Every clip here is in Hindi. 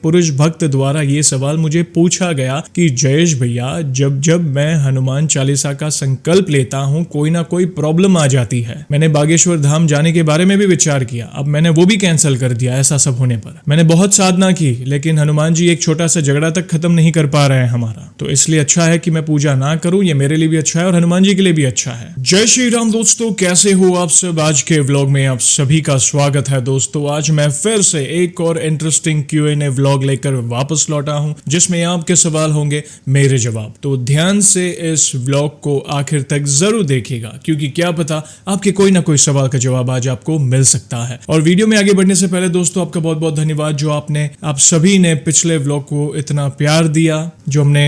पुरुष भक्त द्वारा ये सवाल मुझे पूछा गया कि जयेश भैया, जब जब मैं हनुमान चालीसा का संकल्प लेता हूँ कोई ना कोई प्रॉब्लम आ जाती है। मैंने बागेश्वर धाम जाने के बारे में भी विचार किया, अब मैंने वो भी कैंसिल कर दिया। ऐसा सब होने पर मैंने बहुत साधना की, लेकिन हनुमान जी एक छोटा सा झगड़ा तक खत्म नहीं कर पा रहे हैं हमारा। तो इसलिए अच्छा है कि मैं पूजा ना करूं, ये मेरे लिए भी अच्छा है और हनुमान जी के लिए भी अच्छा है। जय श्री राम दोस्तों, कैसे हो आप सब। आज के व्लॉग में आप सभी का स्वागत है दोस्तों। आज मैं फिर से एक और इंटरेस्टिंग Q&A व्लॉग लेकर वापस लौटा हूं, जिसमें आपके सवाल होंगे, मेरे जवाब। तो ध्यान से इस व्लॉग को आखिर तक जरूर देखिएगा, क्योंकि क्या पता आपके कोई ना कोई सवाल का जवाब आज आपको मिल सकता है। और वीडियो में आगे बढ़ने से पहले दोस्तों आपका बहुत बहुत धन्यवाद, जो आप सभी ने पिछले व्लॉग को इतना प्यार दिया, जो हमने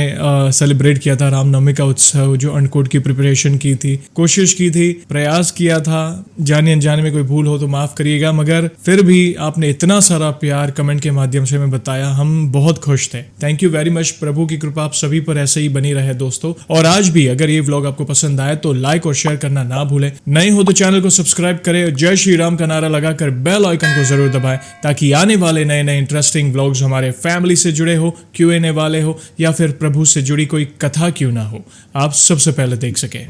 सेलिब्रेट किया था रामनवमी का उत्सव, जो अन्नकूट की प्रिपरेशन की थी, कोशिश की थी, प्रयास किया था। जाने अनजाने में कोई भूल हो तो माफ करिएगा, मगर फिर भी आपने इतना सारा प्यार कमेंट के माध्यम से हमें बताया, हम बहुत खुश थे। Thank you very much. प्रभु की कृपा आप सभी पर ऐसे ही बनी रहे दोस्तों। और आज भी अगर ये व्लॉग आपको पसंद आए तो लाइक और शेयर करना ना भूलें। नए हो तो चैनल को सब्सक्राइब करें, जय श्री राम का नारा लगाकर बेल आइकन को जरूर दबाएं, ताकि आने वाले नए नए इंटरेस्टिंग व्लॉग्स हमारे फैमिली से जुड़े हो, Q&A वाले हो, या फिर प्रभु से जुड़ी कोई कथा क्यों ना हो, आप सबसे पहले देख सके।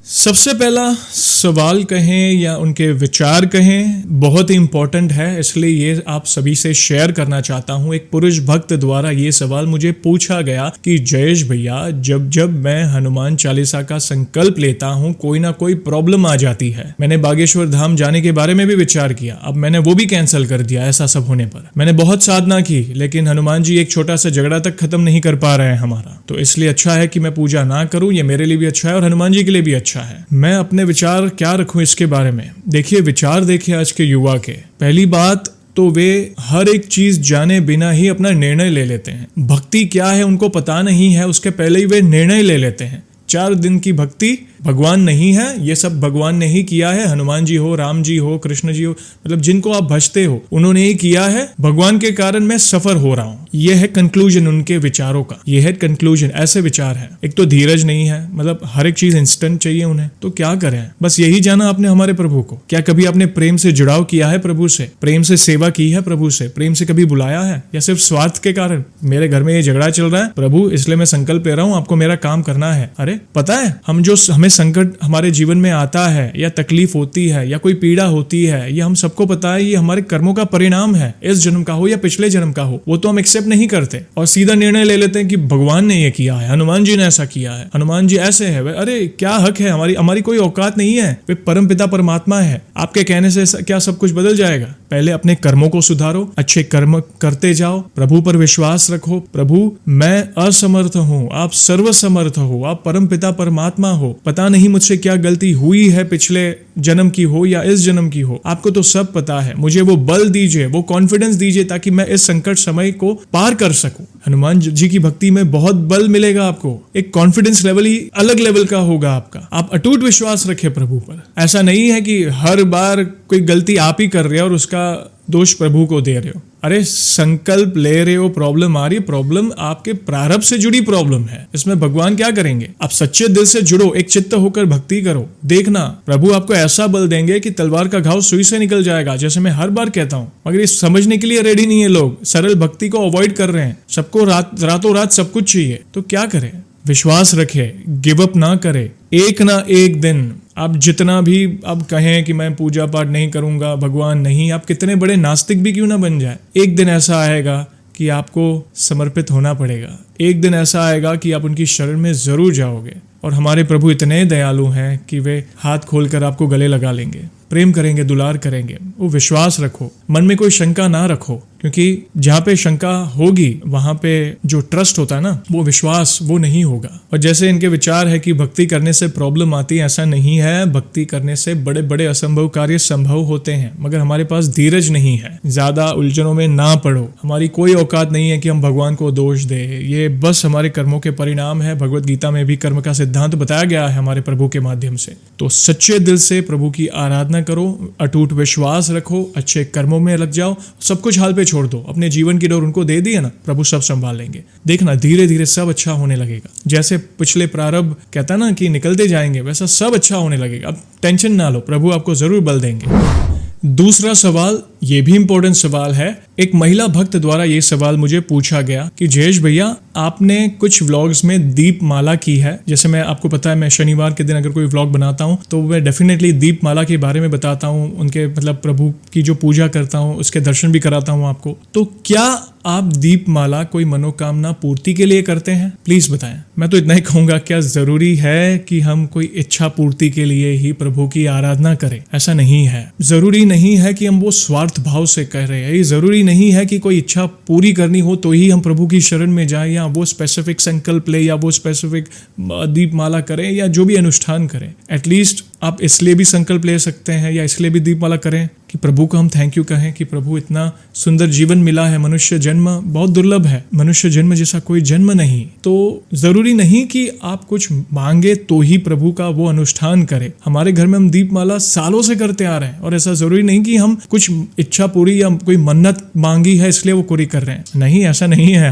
सबसे पहला सवाल कहें या उनके विचार कहें, बहुत ही इंपॉर्टेंट है, इसलिए ये आप सभी से शेयर करना चाहता हूं। एक पुरुष भक्त द्वारा ये सवाल मुझे पूछा गया कि जयेश भैया, जब जब मैं हनुमान चालीसा का संकल्प लेता हूं कोई ना कोई प्रॉब्लम आ जाती है। मैंने बागेश्वर धाम जाने के बारे में भी विचार किया, अब मैंने वो भी कैंसिल कर दिया। ऐसा सब होने पर मैंने बहुत साधना की, लेकिन हनुमान जी एक छोटा सा झगड़ा तक खत्म नहीं कर पा रहे हैं हमारा। तो इसलिए अच्छा है कि मैं पूजा ना करूं, ये मेरे लिए भी अच्छा है और हनुमान जी के लिए भी अच्छा है। मैं अपने विचार क्या रखूं इसके बारे में। देखिए, विचार देखिए आज के युवा के। पहली बात तो वे हर एक चीज जाने बिना ही अपना निर्णय ले लेते हैं। भक्ति क्या है उनको पता नहीं है, उसके पहले ही वे निर्णय ले लेते हैं। 4 दिन की भक्ति भगवान नहीं है, ये सब भगवान ने ही किया है। हनुमान जी हो, राम जी हो, कृष्ण जी हो, मतलब जिनको आप भजते हो उन्होंने ही किया है। भगवान के कारण मैं सफर हो रहा हूँ, ये है कंक्लूजन उनके विचारों का, ये है कंक्लूजन। ऐसे विचार है। एक तो धीरज नहीं है, मतलब हर एक चीज इंस्टेंट चाहिए उन्हें। तो क्या करें, बस यही जाना आपने हमारे प्रभु को। क्या कभी आपने प्रेम से जुड़ाव किया है प्रभु से, प्रेम से सेवा की है प्रभु से, प्रेम से कभी बुलाया है, या सिर्फ स्वार्थ के कारण मेरे घर में ये झगड़ा चल रहा है प्रभु, इसलिए मैं संकल्प ले रहा हूँ, आपको मेरा काम करना है। अरे पता है, हमें संकट हमारे जीवन में आता है, या तकलीफ होती है, या कोई पीड़ा होती है, ये हम सबको पता है, ये हमारे कर्मों का परिणाम है, इस जन्म का हो या पिछले जन्म का हो। वो तो हम एक्सेप्ट नहीं करते और सीधा निर्णय ले लेते हैं कि भगवान ने ये किया है, हनुमान जी ने ऐसा किया है, हनुमान जी ऐसे है। अरे क्या हक है, हमारी कोई औकात नहीं है। वे परम पिता परमात्मा है, आपके कहने से क्या सब कुछ बदल जाएगा? पहले अपने कर्मों को सुधारो, अच्छे कर्म करते जाओ, प्रभु पर विश्वास रखो। प्रभु, मैं असमर्थ हूँ, आप सर्वसमर्थ हो, आप परम पिता परमात्मा हो। पता नहीं मुझसे क्या गलती हुई है, पिछले जन्म की हो या इस जन्म की हो, आपको तो सब पता है। मुझे वो बल दीजिए, वो कॉन्फिडेंस दीजिए, ताकि मैं इस संकट समय को पार कर सकूं। हनुमान जी की भक्ति में बहुत बल मिलेगा आपको, एक कॉन्फिडेंस लेवल ही अलग लेवल का होगा आपका। आप अटूट विश्वास रखें प्रभु पर। ऐसा नहीं है कि हर बार कोई गलती आप ही कर रहे हो और उसका दोष प्रभु को दे रहे हो। अरे संकल्प ले रहे हो, प्रॉब्लम आ रही है, प्रॉब्लम आपके प्रारब्ध से जुड़ी प्रॉब्लम है। इसमें भगवान क्या करेंगे? आप सच्चे दिल से जुड़ो, एक चित्त होकर भक्ति करो, देखना प्रभु आपको ऐसा बल देंगे कि तलवार का घाव सुई से निकल जाएगा, जैसे मैं हर बार कहता हूँ। मगर ये समझने के लिए रेडी नहीं है लोग, सरल भक्ति को अवॉइड कर रहे हैं। सबको रातों रात सब कुछ चाहिए, तो क्या करें? विश्वास रखे, गिव अप ना करे। एक ना एक दिन आप जितना भी अब कहें कि मैं पूजा पाठ नहीं करूंगा, भगवान नहीं, आप कितने बड़े नास्तिक भी क्यों ना बन जाए, एक दिन ऐसा आएगा कि आपको समर्पित होना पड़ेगा। एक दिन ऐसा आएगा कि आप उनकी शरण में जरूर जाओगे। और हमारे प्रभु इतने दयालु हैं कि वे हाथ खोलकर आपको गले लगा लेंगे, प्रेम करेंगे, दुलार करेंगे। वो विश्वास रखो, मन में कोई शंका ना रखो, क्योंकि जहाँ पे शंका होगी वहां पे जो ट्रस्ट होता है ना, वो विश्वास वो नहीं होगा। और जैसे इनके विचार है कि भक्ति करने से प्रॉब्लम आती है, ऐसा नहीं है। भक्ति करने से बड़े बड़े असंभव कार्य संभव होते हैं, मगर हमारे पास धीरज नहीं है। ज्यादा उलझनों में ना पड़ो, हमारी कोई औकात नहीं है कि हम भगवान को दोष दे। ये बस हमारे कर्मों के परिणाम है। भगवत गीता में भी कर्म का सिद्धांत बताया गया है हमारे प्रभु के माध्यम से। तो सच्चे दिल से प्रभु की आराधना करो, अटूट विश्वास रखो, अच्छे कर्मों में लग जाओ, सब कुछ हाल पे छोड़ दो। अपने जीवन की डोर उनको दे दी है ना, प्रभु सब संभाल लेंगे। देखना धीरे धीरे सब अच्छा होने लगेगा। जैसे पिछले प्रारब्ध कहता ना कि निकलते जाएंगे, वैसा सब अच्छा होने लगेगा। अब टेंशन ना लो, प्रभु आपको जरूर बल देंगे। दूसरा सवाल, ये भी इंपॉर्टेंट सवाल है एक महिला भक्त द्वारा ये सवाल मुझे पूछा गया कि जयेश भैया, आपने कुछ व्लॉग्स में दीप माला की है। जैसे मैं, आपको पता है, मैं शनिवार के दिन अगर कोई व्लॉग बनाता हूँ तो मैं डेफिनेटली दीप माला के बारे में बताता हूँ, उनके मतलब प्रभु की जो पूजा करता हूँ उसके दर्शन भी कराता हूँ आपको। तो क्या आप दीप माला कोई मनोकामना पूर्ति के लिए करते हैं? प्लीज बताएं। मैं तो इतना ही कहूंगा, क्या जरूरी है कि हम कोई इच्छा पूर्ति के लिए ही प्रभु की आराधना करें? ऐसा नहीं है। जरूरी नहीं है कि हम वो स्वार्थ भाव से कर रहे हैं। ये जरूरी नहीं है कि कोई इच्छा पूरी करनी हो तो ही हम प्रभु की शरण में जाएं, या वो स्पेसिफिक संकल्प ले, या वो स्पेसिफिक दीप माला करें, या जो भी अनुष्ठान करें। एटलीस्ट आप इसलिए भी संकल्प ले सकते हैं या इसलिए भी दीपमाला करें कि प्रभु को हम थैंक यू कहें कि प्रभु इतना सुंदर जीवन मिला है। मनुष्य जन्म बहुत दुर्लभ है, मनुष्य जन्म जैसा कोई जन्म नहीं। तो जरूरी नहीं कि आप कुछ मांगे तो ही प्रभु का वो अनुष्ठान करें। हमारे घर में हम दीपमाला सालों से करते आ रहे हैं, और ऐसा जरूरी नहीं कि हम कुछ इच्छा पूरी या कोई मन्नत मांगी है इसलिए वो पूरी कर रहे हैं। नहीं, ऐसा नहीं है।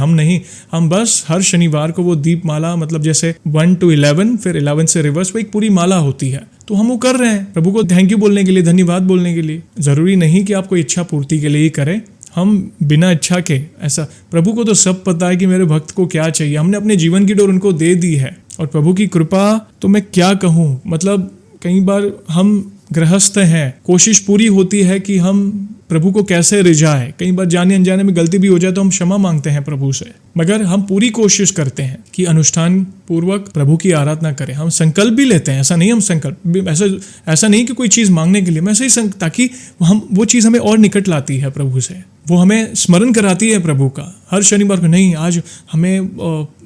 हम बस हर शनिवार को वो दीपमाला, मतलब जैसे 1 to 11, फिर 11 से रिवर्स, वो एक पूरी माला होती है, तो हम वो कर रहे हैं प्रभु को थैंक यू बोलने के लिए, धन्यवाद बोलने के लिए। जरूरी नहीं कि आपको इच्छा पूर्ति के लिए ही करें। हम बिना इच्छा के, ऐसा प्रभु को तो सब पता है कि मेरे भक्त को क्या चाहिए। हमने अपने जीवन की डोर उनको दे दी है, और प्रभु की कृपा तो मैं क्या कहूँ। मतलब कई बार हम गृहस्थ हैं, कोशिश पूरी होती है कि हम प्रभु को कैसे रिझाए। कई बार जाने अनजाने में गलती भी हो जाए तो हम क्षमा मांगते हैं प्रभु से, मगर हम पूरी कोशिश करते हैं कि अनुष्ठान पूर्वक प्रभु की आराधना करें। हम संकल्प भी लेते हैं, ऐसा नहीं हम संकल्प ऐसा नहीं कि कोई चीज़ मांगने के लिए, मैं ऐसे ही ताकि हम वो चीज़ हमें और निकट लाती है प्रभु से, वो हमें स्मरण कराती है प्रभु का। हर शनिवार को नहीं, आज हमें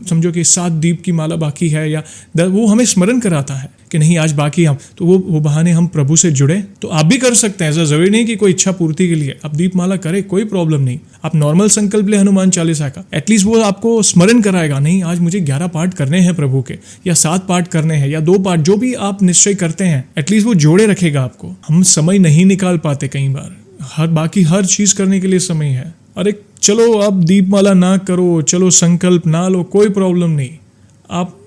समझो कि 7 दीप की माला बाकी है, या वो हमें स्मरण कराता है कि नहीं आज बाकी हम, तो वो बहाने हम प्रभु से जुड़े। तो आप भी कर सकते हैं। ऐसा जरूरी नहीं कि कोई इच्छा पूर्ति के लिए आप दीपमाला करें, कोई प्रॉब्लम नहीं। आप नॉर्मल संकल्प ले हनुमान चालीसा का, एटलीस्ट वो आपको स्मरण कराएगा, नहीं आज मुझे 11 पाठ करने हैं प्रभु के, या 7 पाठ करने हैं, या 2 पाठ, जो भी आप निश्चय करते हैं, एटलीस्ट वो जोड़े रखेगा आपको। हम समय नहीं निकाल पाते कई बार, बाकी हर चीज करने के लिए समय है। अरे चलो आप दीपमाला ना करो, चलो संकल्प ना लो, कोई प्रॉब्लम नहीं। आप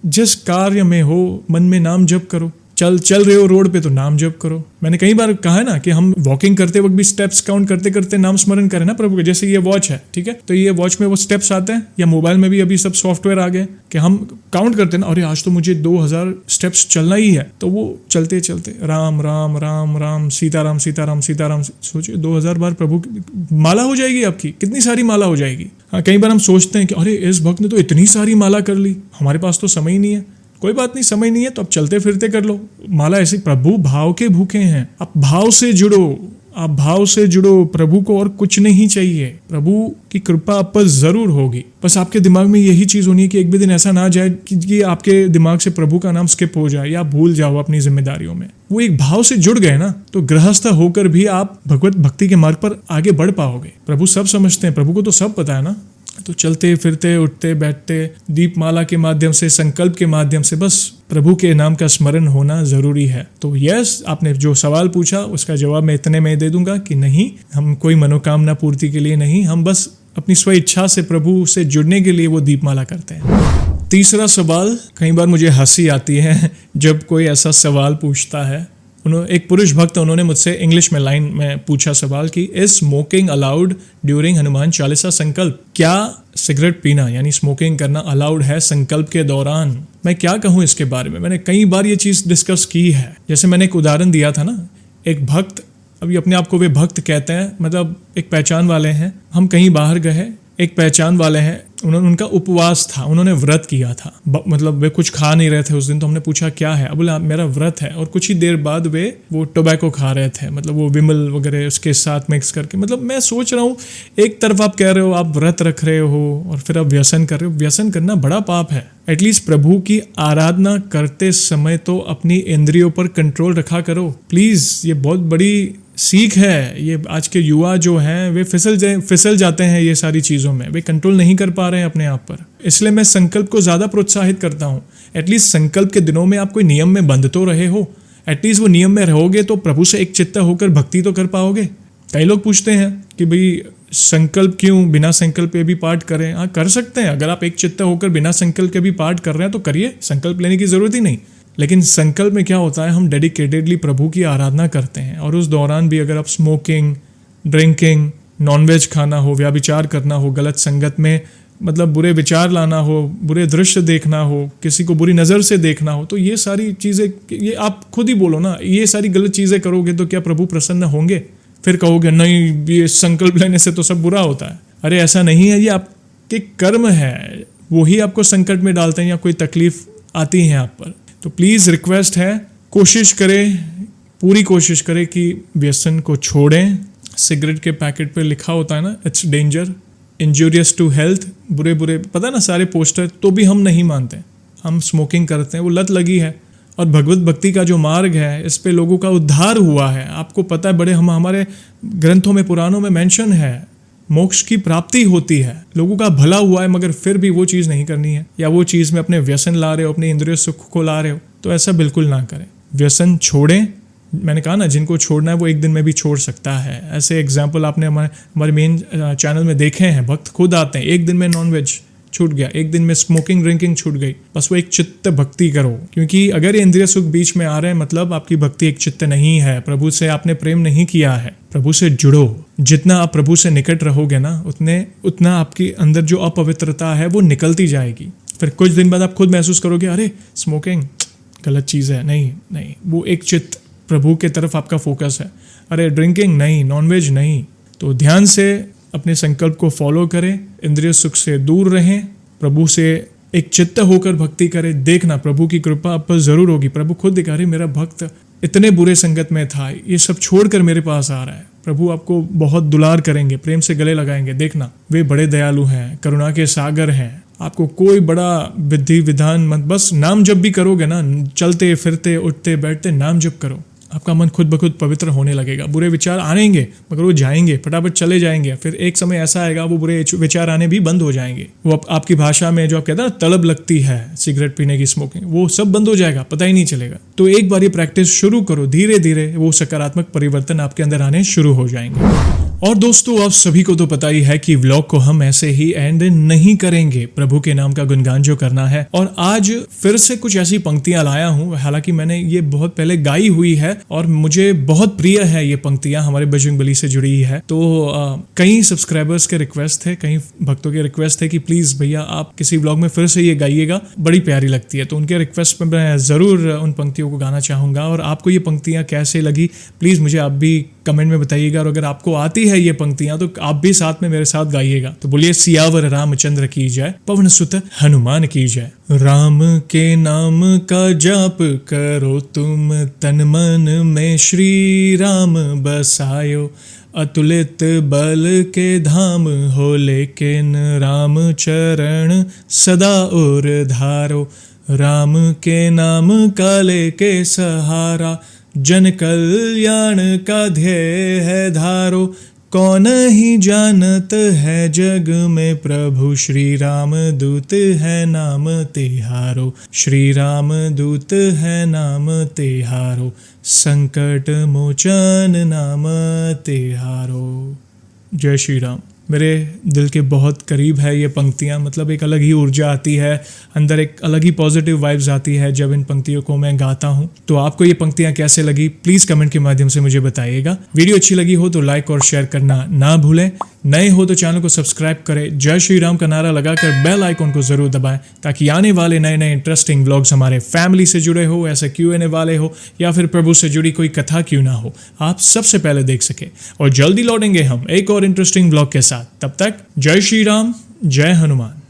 जिस कार्य में हो मन में नाम जप करो। चल रहे हो रोड पे तो नाम जप करो। मैंने कई बार कहा है ना कि हम वॉकिंग करते वक्त भी स्टेप्स काउंट करते करते नाम स्मरण करें ना प्रभु के। जैसे ये वॉच है, ठीक है, तो ये वॉच में वो स्टेप्स आते हैं, या मोबाइल में भी अभी सब सॉफ्टवेयर आ गए कि हम काउंट करते हैं ना, अरे आज तो मुझे 2000 स्टेप्स चलना ही है, तो वो चलते चलते राम राम राम राम सीताराम सीताराम सीताराम, सोचिए 2000 बार प्रभु की माला हो जाएगी आपकी। कितनी सारी माला हो जाएगी। हाँ, कई बार हम सोचते हैं कि अरे इस भक्त ने तो इतनी सारी माला कर ली, हमारे पास तो समय ही नहीं है। कोई बात नहीं, समय नहीं है तो आप चलते फिरते कर लो माला। ऐसे प्रभु भाव के भूखे हैं, आप भाव से जुड़ो, आप भाव से जुड़ो प्रभु को, और कुछ नहीं चाहिए। प्रभु की कृपा आप पर जरूर होगी। बस आपके दिमाग में यही चीज होनी है कि एक भी दिन ऐसा ना जाए कि आपके दिमाग से प्रभु का नाम स्किप हो जाए, या भूल जाओ अपनी जिम्मेदारियों में। वो एक भाव से जुड़ गए ना, तो गृहस्थ होकर भी आप भगवत भक्ति के मार्ग पर आगे बढ़ पाओगे। प्रभु सब समझते हैं, प्रभु को तो सब पता है ना। तो चलते फिरते उठते बैठते दीपमाला के माध्यम से, संकल्प के माध्यम से बस प्रभु के नाम का स्मरण होना जरूरी है। तो यस, आपने जो सवाल पूछा उसका जवाब मैं इतने में दे दूंगा कि नहीं, हम कोई मनोकामना पूर्ति के लिए नहीं, हम बस अपनी स्व इच्छा से प्रभु से जुड़ने के लिए वो दीपमाला करते हैं। तीसरा सवाल, कई बार मुझे हंसी आती है जब कोई ऐसा सवाल पूछता है। एक पुरुष भक्त, उन्होंने मुझसे इंग्लिश में लाइन में पूछा सवाल कि is smoking allowed during Hanuman Chalisa संकल्प? क्या सिगरेट पीना यानी स्मोकिंग करना अलाउड है संकल्प के दौरान? मैं क्या कहूँ इसके बारे में, मैंने कई बार ये चीज़ डिस्कस की है। जैसे मैंने एक उदाहरण दिया था ना, एक भक्त, अभी अपने आप को वे भक्त कहते हैं, मतलब एक पहचान वाले हैं। हम कहीं बाहर गए, एक पहचान वाले हैं, उनका उपवास था, उन्होंने व्रत किया था, मतलब वे कुछ खा नहीं रहे थे उस दिन। तो हमने पूछा क्या है, अब बोला मेरा व्रत है। और कुछ ही देर बाद वे वो टोबैको खा रहे थे, मतलब वो विमल वगैरह उसके साथ मिक्स करके। मतलब मैं सोच रहा हूँ, एक तरफ आप कह रहे हो आप व्रत रख रहे हो और फिर आप व्यसन कर रहे हो। व्यसन करना बड़ा पाप है। एटलीस्ट प्रभु की आराधना करते समय तो अपनी इंद्रियों पर कंट्रोल रखा करो प्लीज। ये बहुत बड़ी सीख है। ये आज के युवा जो हैं वे फिसल जाते हैं ये सारी चीज़ों में, वे कंट्रोल नहीं कर पा रहे हैं अपने आप पर। इसलिए मैं संकल्प को ज़्यादा प्रोत्साहित करता हूँ। एटलीस्ट संकल्प के दिनों में आप कोई नियम में बंध तो रहे हो, एटलीस्ट वो नियम में रहोगे तो प्रभु से एक चित्त होकर भक्ति तो कर पाओगे। कई लोग पूछते हैं कि भाई संकल्प क्यों, बिना संकल्प के भी पाठ करें? हाँ, कर सकते हैं। अगर आप एक चित्त होकर बिना संकल्प के भी पाठ कर रहे हैं तो करिए, संकल्प लेने की जरूरत ही नहीं। लेकिन संकल्प में क्या होता है, हम डेडिकेटेडली प्रभु की आराधना करते हैं, और उस दौरान भी अगर आप स्मोकिंग, ड्रिंकिंग, नॉनवेज खाना हो, व्याभिचार करना हो, गलत संगत में मतलब बुरे विचार लाना हो, बुरे दृश्य देखना हो, किसी को बुरी नज़र से देखना हो, तो ये सारी चीज़ें, ये आप खुद ही बोलो ना, ये सारी गलत चीज़ें करोगे तो क्या प्रभु प्रसन्न होंगे? फिर कहोगे नहीं ये संकल्प लेने से तो सब बुरा होता है। अरे ऐसा नहीं है, ये आपके कर्म है, वही आपको संकट में डालते हैं या कोई तकलीफ आती है आप पर। तो प्लीज़ रिक्वेस्ट है, कोशिश करें, पूरी कोशिश करें कि व्यसन को छोड़ें। सिगरेट के पैकेट पे लिखा होता है ना, it's danger, injurious to health, बुरे बुरे पता ना सारे पोस्टर, तो भी हम नहीं मानते, हम स्मोकिंग करते हैं, वो लत लगी है। और भगवत भक्ति का जो मार्ग है, इस पे लोगों का उद्धार हुआ है। आपको पता है, बड़े हमारे ग्रंथों में, पुराणों में मेंशन है, मोक्ष की प्राप्ति होती है, लोगों का भला हुआ है, मगर फिर भी वो चीज़ नहीं करनी है, या वो चीज़ में अपने व्यसन ला रहे हो, अपने इंद्रिय सुख को ला रहे हो, तो ऐसा बिल्कुल ना करें। व्यसन छोड़ें। मैंने कहा ना, जिनको छोड़ना है वो एक दिन में भी छोड़ सकता है। ऐसे एग्जाम्पल आपने हमारे मेन चैनल में देखे हैं, भक्त खुद आते हैं, एक दिन में नॉनवेज छूट गया, एक दिन में स्मोकिंग ड्रिंकिंग छूट गई, बस वो एक चित्त भक्ति करो। क्योंकि अगर ये इंद्रिय सुख बीच में आ रहे हैं, मतलब आपकी भक्ति एक चित्त नहीं है, प्रभु से आपने प्रेम नहीं किया है। प्रभु से जुड़ो, जितना आप प्रभु से निकट रहोगे ना, उतना आपकी अंदर जो अपवित्रता है वो निकलती जाएगी। फिर कुछ दिन बाद आप खुद महसूस करोगे, अरे स्मोकिंग गलत चीज़ है, नहीं, वो एक चित्त प्रभु के तरफ आपका फोकस है। अरे ड्रिंकिंग नहीं, नॉनवेज नहीं। तो ध्यान से अपने संकल्प को फॉलो करें, इंद्रिय सुख से दूर रहें, प्रभु से एक चित्त होकर भक्ति करें। देखना प्रभु की कृपा आप पर जरूर होगी। प्रभु खुद दिखा रहे, मेरा भक्त इतने बुरे संगत में था, ये सब छोड़कर मेरे पास आ रहा है। प्रभु आपको बहुत दुलार करेंगे, प्रेम से गले लगाएंगे। देखना वे बड़े दयालु हैं, करुणा के सागर हैं। आपको कोई बड़ा विधि विधान मत, बस नाम जप भी करोगे ना, चलते फिरते उठते बैठते नाम जप करो, आपका मन खुद ब खुद पवित्र होने लगेगा। बुरे विचार आएंगे मगर वो जाएंगे, फटाफट चले जाएंगे। फिर एक समय ऐसा आएगा वो बुरे विचार आने भी बंद हो जाएंगे। वो आपकी भाषा में जो आप कहते हैं ना, तलब लगती है सिगरेट पीने की, स्मोकिंग, वो सब बंद हो जाएगा, पता ही नहीं चलेगा। तो एक बार ये प्रैक्टिस शुरू करो, धीरे धीरे वो सकारात्मक परिवर्तन आपके अंदर आने शुरू हो जाएंगे। और दोस्तों, आप सभी को तो पता ही है कि व्लॉग को हम ऐसे ही एंड नहीं करेंगे, प्रभु के नाम का गुणगान जो करना है। और आज फिर से कुछ ऐसी पंक्तियां लाया हूं, हालांकि मैंने ये बहुत पहले गाई हुई है और मुझे बहुत प्रिय है ये पंक्तियां, हमारे बजरंग बली से जुड़ी है। तो कई सब्सक्राइबर्स के रिक्वेस्ट थे, कई भक्तों के रिक्वेस्ट थे कि प्लीज भैया आप किसी व्लॉग में फिर से ये गाइएगा, बड़ी प्यारी लगती है। तो उनके रिक्वेस्ट पर मैं जरूर उन पंक्तियों को गाना चाहूंगा। और आपको ये पंक्तियां कैसे लगी प्लीज मुझे आप भी कमेंट में बताइएगा। और अगर आपको आती है ये पंक्तियां तो आप भी साथ में मेरे साथ गाइएगा। तो बोलिए सियावर रामचंद्र की जय, पवन सुत हनुमान की जय। राम के नाम का जाप करो तुम, तन मन में श्री राम बसायो। अतुलित बल के धाम हो लेकिन राम चरण सदा और धारो। राम के नाम का लेके सहारा, जन कल्याण का ध्येय है धारो। कौन ही जानत है जग में, प्रभु श्री राम दूत है नाम तिहारो। श्री राम दूत है नाम तिहारो, संकट मोचन नाम तिहारो। जय श्री राम। मेरे दिल के बहुत करीब है ये पंक्तियाँ, मतलब एक अलग ही ऊर्जा आती है अंदर, एक अलग ही पॉजिटिव वाइब्स आती है जब इन पंक्तियों को मैं गाता हूँ। तो आपको ये पंक्तियाँ कैसे लगी प्लीज़ कमेंट के माध्यम से मुझे बताइएगा। वीडियो अच्छी लगी हो तो लाइक और शेयर करना ना भूलें। नए हो तो चैनल को सब्सक्राइब करें, जय श्री राम का नारा लगाकर बेल आइकॉन को जरूर दबाएं, ताकि आने वाले नए नए इंटरेस्टिंग व्लॉग्स हमारे फैमिली से जुड़े हो, ऐसे Q&A वाले हो, या फिर प्रभु से जुड़ी कोई कथा क्यों ना हो, आप सबसे पहले देख सके। और जल्दी लौटेंगे हम एक और इंटरेस्टिंग व्लॉग के साथ। तब तक जय श्री राम, जय हनुमान।